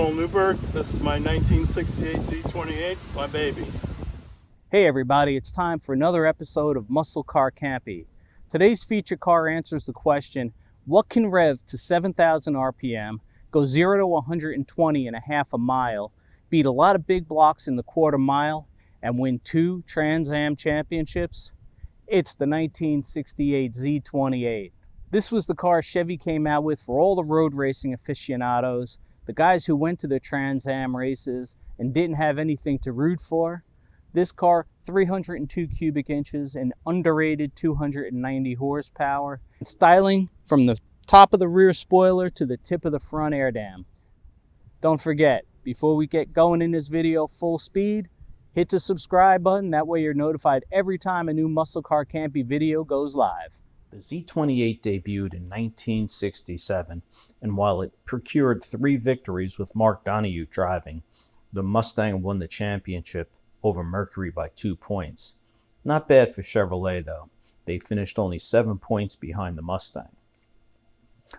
Joel Newberg. This is my 1968 Z28, my baby. Hey everybody, it's time for another episode of Muscle Car Campy. Today's feature car answers the question, what can rev to 7,000 RPM, go 0 to 120 in a half a mile, beat a lot of big blocks in the quarter mile, and win 2 Trans Am championships? It's the 1968 Z28. This was the car Chevy came out with for all the road racing aficionados, the guys who went to the Trans Am races and didn't have anything to root for. This car, 302 cubic inches and underrated 290 horsepower. Styling from the top of the rear spoiler to the tip of the front air dam. Don't forget, before we get going in this video full speed, hit the subscribe button. That way you're notified every time a new Muscle Car Campy video goes live. The Z28 debuted in 1967, and while it procured 3 victories with Mark Donohue driving, the Mustang won the championship over Mercury by 2 points. Not bad for Chevrolet though. They finished only 7 points behind the Mustang.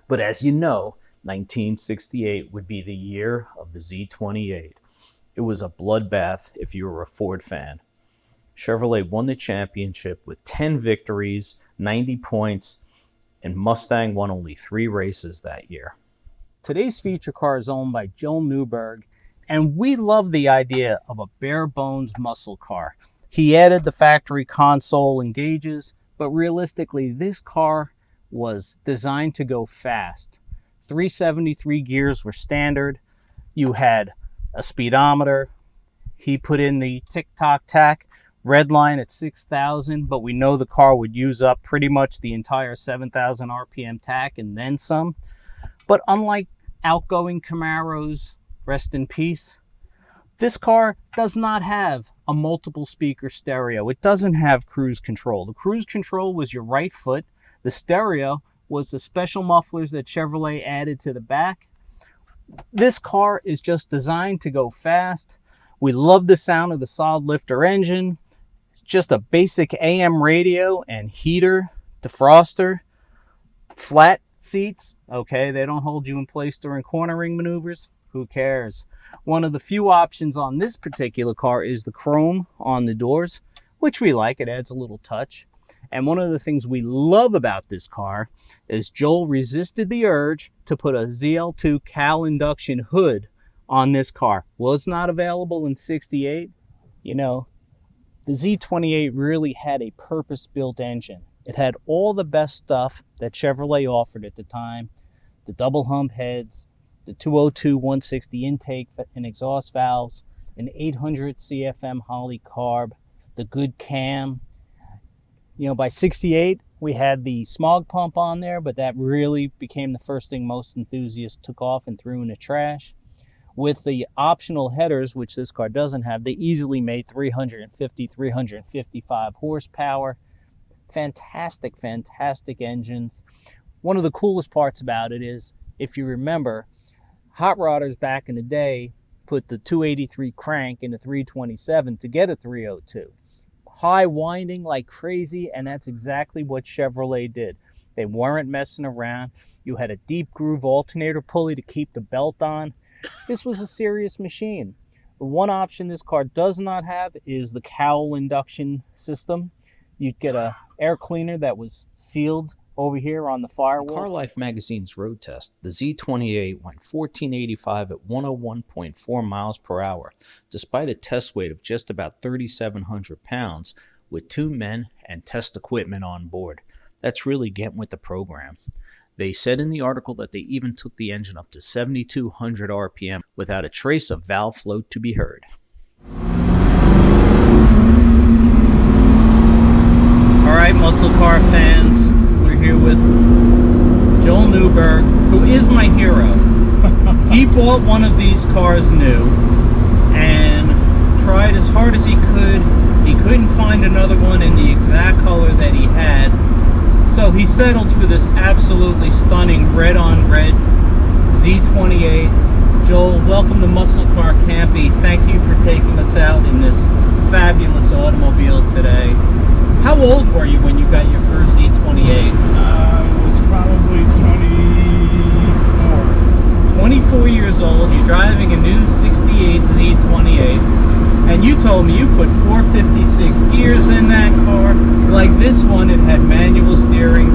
But as you know, 1968 would be the year of the Z28. It was a bloodbath if you were a Ford fan. Chevrolet won the championship with 10 victories, 90 points, and Mustang won only 3 races that year. Today's feature car is owned by Joel Newberg, and we love the idea of a bare bones muscle car. He added the factory console and gauges, but realistically, this car was designed to go fast. 373 gears were standard. You had a speedometer. He put in the tick-tock-tack red line at 6,000, but we know the car would use up pretty much the entire 7,000 RPM tack and then some. But unlike outgoing Camaros, rest in peace, this car does not have a multiple speaker stereo. It doesn't have cruise control. The cruise control was your right foot. The stereo was the special mufflers that Chevrolet added to the back. This car is just designed to go fast. We love the sound of the solid lifter engine. It's just a basic AM radio and heater, defroster, flat seats. Okay, they don't hold you in place during cornering maneuvers. Who cares? One of the few options on this particular car is the chrome on the doors, which we like. It adds a little touch. And one of the things we love about this car is Joel resisted the urge to put a ZL2 Cal induction hood on this car. Was not available in 68. You know, the Z28 really had a purpose-built engine. It had all the best stuff that Chevrolet offered at the time. The double hump heads, the 202-160 intake and exhaust valves, an 800 CFM Holley carb, the good cam. You know, by 68, we had the smog pump on there, but that really became the first thing most enthusiasts took off and threw in the trash. With the optional headers, which this car doesn't have, they easily made 350, 355 horsepower. Fantastic, fantastic engines. One of the coolest parts about it is, if you remember, hot rodders back in the day put the 283 crank in the 327 to get a 302. High winding like crazy, and that's exactly what Chevrolet did. They weren't messing around. You had a deep groove alternator pulley to keep the belt on. This was a serious machine. The one option this car does not have is the cowl induction system. You'd get a air cleaner that was sealed over here on the firewall. Car Life magazine's road test, the Z28 went 1485 at 101.4 miles per hour, despite a test weight of just about 3,700 pounds, with 2 men and test equipment on board. That's really getting with the program. They said in the article that they even took the engine up to 7,200 RPM without a trace of valve float to be heard. All right, muscle car fans. Here with Joel Newberg, who is my hero. He bought one of these cars new and tried as hard as he could. He couldn't find another one in the exact color that he had, so he settled for this absolutely stunning red on red Z28. Joel, welcome to Muscle Car Campy. Thank you for taking us out in this fabulous automobile today. How old were you when you got your first Z28? I was probably 24. 24 years old, you're driving a new 68 Z28, and you told me you put 456 gears in that car. Like this one, it had manual steering,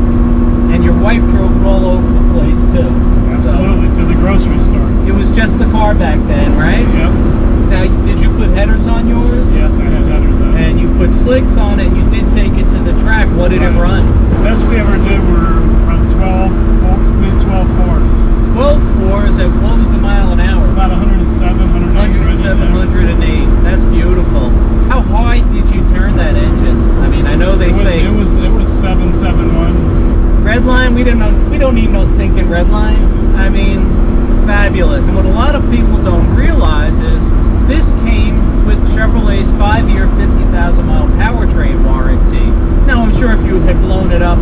and your wife drove it all over the place too. Absolutely, to the grocery store. So, it was just the car back then, right? Yep. Now, did you put headers on yours? Yes, I had headers on. And you put slicks on it, and you did take it to the track. What did it run? Best we ever did were around 12 fours. 12 fours at what was the mile an hour? About 107, 108. That's beautiful. How high did you turn that engine? I mean, I know they say it was 771. red line. We don't need no stinking red line. I mean, fabulous. And what a lot of people don't realize is this came with Chevrolet's 5-year, 50,000-mile powertrain warranty. Now, I'm sure if you had blown it up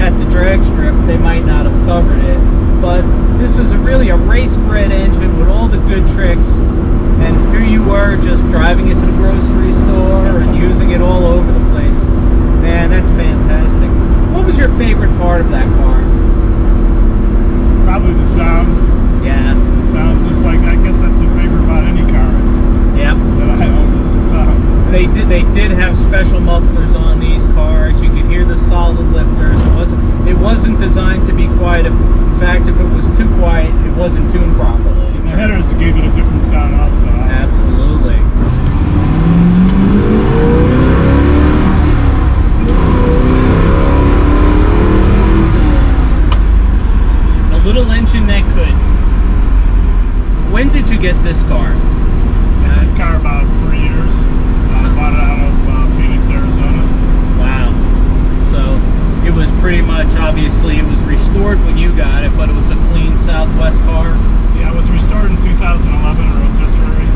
at the drag strip, they might not have covered it. But this is really a race-bred engine with all the good tricks. And here you were just driving it to the grocery store and using it all over the place. Man, that's fantastic. What was your favorite part of that car? Probably the sound. Yeah. The sound, just like, I guess that's a favorite about any car Yep. that I own, is the sound. They did have special mufflers on these cars. You could hear the solid lifters. It wasn't designed to be quiet. In fact, if it was too quiet, it wasn't tuned properly. And the headers gave it a different sound also. Absolutely. A little engine that could. When did you get this car? This car about 3 years. I bought it out of Phoenix, Arizona. Wow. So it was pretty much, obviously, it was restored when you got it, but it was a clean Southwest car. Yeah, it was restored in 2011, a rotisserie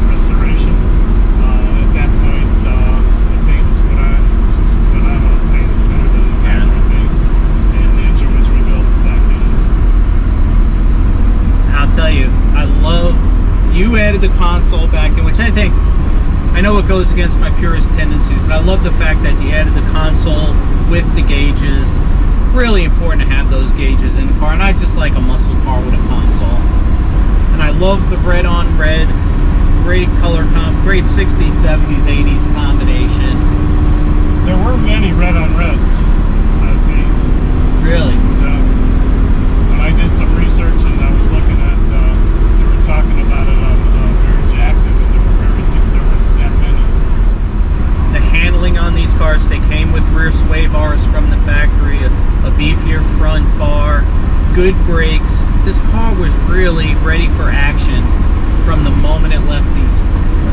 restoration. At that point, the paint was put on, which was phenomenal paint, better than the factory paint, and the engine was rebuilt back then. I'll tell you, I love, you added the console back in, which I know it goes against my purist tendencies, but I love the fact that you added the console with the gauges. Really important to have those gauges in the car, and I just like a muscle car with a console. And I love the red on red, great color great 60s, 70s, 80s combination. There weren't many red on reds as these. Really? When I did some research and I was looking at, they were talking about it on Mary Jackson, and there weren't that many. The handling on these cars, they came with rear sway bars from the factory, a beefier front bar, good brakes. This car was really ready for action from the moment it left the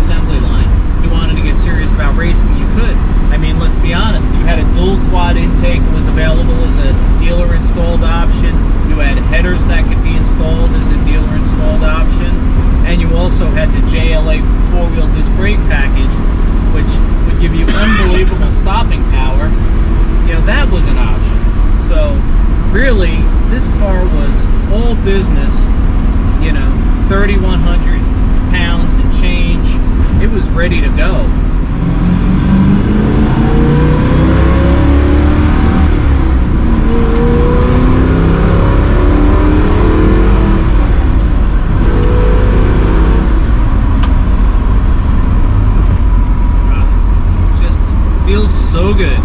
assembly line. If you wanted to get serious about racing, you could. I mean, let's be honest, you had a dual quad intake that was available as a dealer installed option. You had headers that could be installed as a dealer installed option. And you also had the JLA 4-wheel disc brake package, which would give you unbelievable stopping power. You know, that was an option. So really, this car was all business, 3,100 pounds and change. It was ready to go. Just feels so good.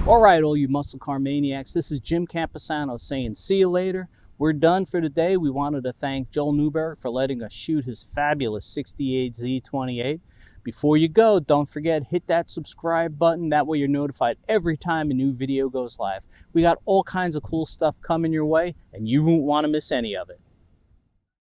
All right, all you muscle car maniacs, this is Jim Camposano saying see you later. We're done for today. We wanted to thank Joel Newberg for letting us shoot his fabulous 68 Z28. Before you go, don't forget, hit that subscribe button. That way you're notified every time a new video goes live. We got all kinds of cool stuff coming your way, and you won't want to miss any of it.